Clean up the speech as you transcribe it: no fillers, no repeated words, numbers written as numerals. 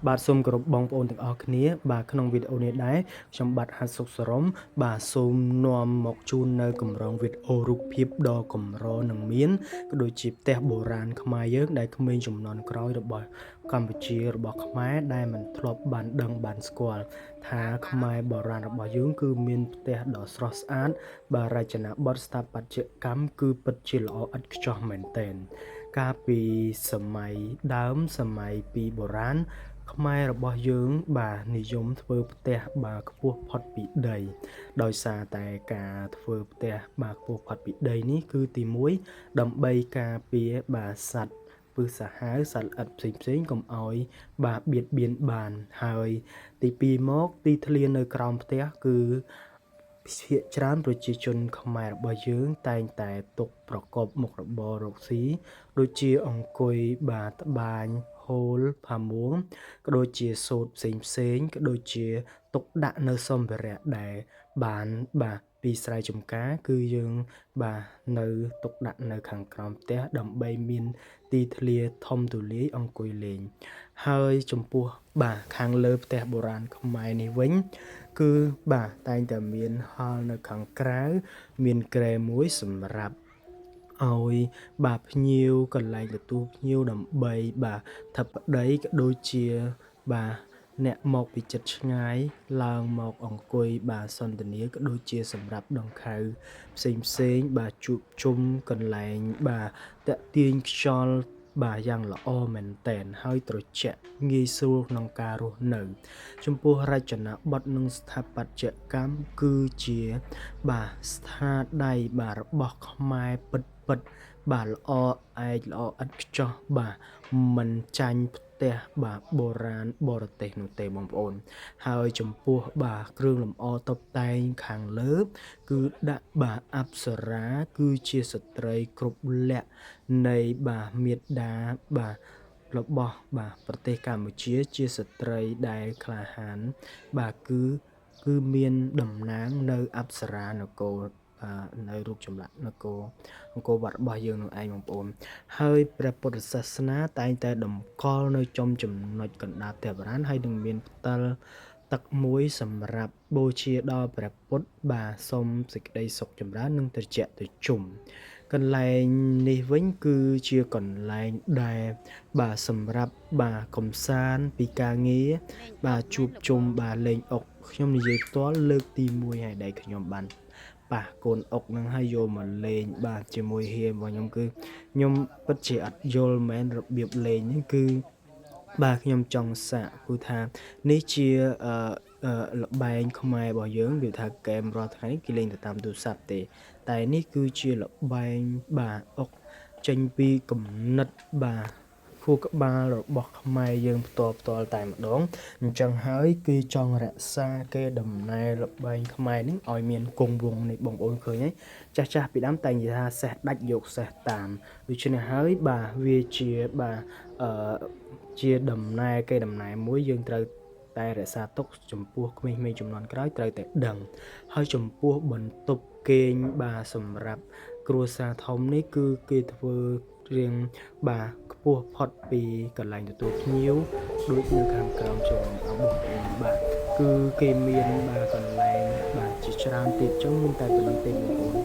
បាទសូមគោរពបងប្អូនទាំងអស់គ្នាបាទក្នុងវីដេអូនេះដែរខ្ញុំបាទហាត់សុខសរមបាទសូមនាំមកជូននៅកម្រងវីដេអូរូបភាពដ៏កម្រនឹងមានក៏ដូចជាផ្ទះបុរាណខ្មែរយើងដែលក្មេងជំនាន់ក្រោយរបស់កម្ពុជារបស់ខ្មែរដែលមិនធ្លាប់បានដឹងបានស្គាល់ថាខ្មែរបុរាណរបស់យើងគឺមានផ្ទះដ៏ស្រស់ស្អាតបាទរចនាបថស្ថាបត្យកម្មគឺពិតជាល្អឥតខ្ចោះមែនទែនកាលពីសម័យដើមសម័យពីបុរាណខ្មែររបស់យើងបាទនិយមធ្វើផ្ទះបាទខ្ពស់ផុតពីដីដោយសារតែការធ្វើផ្ទះបាទខ្ពស់ផុតពីដីនេះគឺទី1ដើម្បីការពារបាទសត្វពឹសសាហាវសត្វល្អិតផ្សេងៗកុំឲ្យបាទបៀតបៀនបានហើយទី2មកទីធ្លានៅក្រោមផ្ទះគឺភាគច្រើនប្រជាជនខ្មែររបស់យើងតែងតែទុកប្រកបមុខរបររកស៊ីដូចជាអង្គុយបាទត្បាញហូលផាមួងក៏ដូចជាសូត្រផ្សេងៗក៏ដូចជាទុកដាក់នៅសម្ភារៈដែលបានបាទពីស្រែចម្ការគឺយើងបាទនៅទុកដាក់នៅខាងក្រោមផ្ទះដើម្បីមានទីធ្លាធំទូលាយអង្គុយលេងហើយចំពោះបាទខាងលើផ្ទះបុរាណខ្មែរនេះវិញគឺបាទតែងតែមានហល់នៅខាងក្រៅមានគ្រែមួយសម្រាប់ឲ្យបាទភ្ញៀវកន្លែងទទួលភ្ញៀវដើម្បីបាទធិបតីក៏ដូចជាបាទអ្នកមកពីជិតឆ្ងាយឡើងមកអង្គុយបាទសន្ទនាក៏ដូចជាសម្រាប់ដង្ខៅផ្សេងបាទជួបជុំកន្លែងបាទតាក់ទាញខ្យល់បាទយ៉ាងល្អមែនតែនហើយត្រជាក់ងាយស្រួលក្នុងការរស់នៅចំពោះរចនាបថនិងស្ថាបត្យកម្មគឺជាបាទស្នាដៃបាទរបស់ខ្មែរពិតបាទល្អឯកល្អឥតខ្ចោះបាទមិនចាញ់ផ្ទះបាទបុរាណបរទេសនោះទេបងប្អូនហើយចំពោះបាទគ្រឿងលម្អតុបតែងខាងលើគឺដាក់បាទអប្សរាគឺជាស្ត្រីគ្រប់លក្ខនៃបាទមាតាបាទរបស់បាទប្រទេសកម្ពុជាជាស្ត្រីដែលក្លាហានបាទគឺមានតំណាងនៅអប្សរានគរនៅរូបចម្លាក់នគរអង្គរវត្តរបស់យើងនោះឯងបងប្អូនហើយព្រះពុទ្ធសាសនាតែងតែតម្កល់នៅចំណុចកណ្ដាលផ្ទះបុរាណហើយនឹងមានផ្តិលទឹកមួយសម្រាប់បូជាដល់ព្រះពុទ្ធបាទសូមសេចក្តីសុខចម្រើននិងត្រជាក់ត្រជុំកន្លែងនេះវិញគឺជាកន្លែងដែលបាទសម្រាប់បាទកំសាន្តពីការងារបាទជួបជុំបាទលេងអុកខ្ញុំនិយាយផ្ទាល់លើកទី1ហើយដែលខ្ញុំបានប៉ះកូនអុកនឹងឲ្យយកមកលេងបាទជាមួយហៀមរបស់ខ្ញុំគឺខ្ញុំពិតជាអត់យល់មែនរបៀបលេងនេះគឺបាទខ្ញុំចង់សាកគឺថានេះជាល្បែងខ្មែររបស់យើងវាថាហ្គេមរាល់ថ្ងៃគេលេងទៅតាមទូរស័ព្ទទេតែនេះគឺជាល្បែងបាទអុកចេញពីគំនិតបាទខួរក្បាលរបស់ខ្មែរយើងផ្ទាល់តែម្ដងអញ្ចឹងហើយគឺចង់រក្សាគេដំណើរល្បែងខ្មែរនេះឲ្យមានគង់វង្សនេះបងប្អូនឃើញហើយចាស់ពីដើមតែនិយាយថាសេះដាច់យកសេះតាមដូច្នេះហើយបាទវាជាបាទជាដំណើរគេដំណើរមួយយើងត្រូវតែរក្សាទុកចំពោះក្មេងៗជំនាន់ក្រោយត្រូវតែដឹងហើយចំពោះបន្ទប់គេងបាទសម្រាប់គ្រួសារធំនេះគឺគេធ្វើរៀងបាទខ្ពស់ផុតពីកន្លែងទទួលភ្ញៀវដូចនៅខាងក្រោមជើងបងប្អូនបាទគឺគេមានបាទកន្លែងបាទជាច្រើនទៀតចឹងមានតែប៉ុណ្្នឹងទេបងប្អូន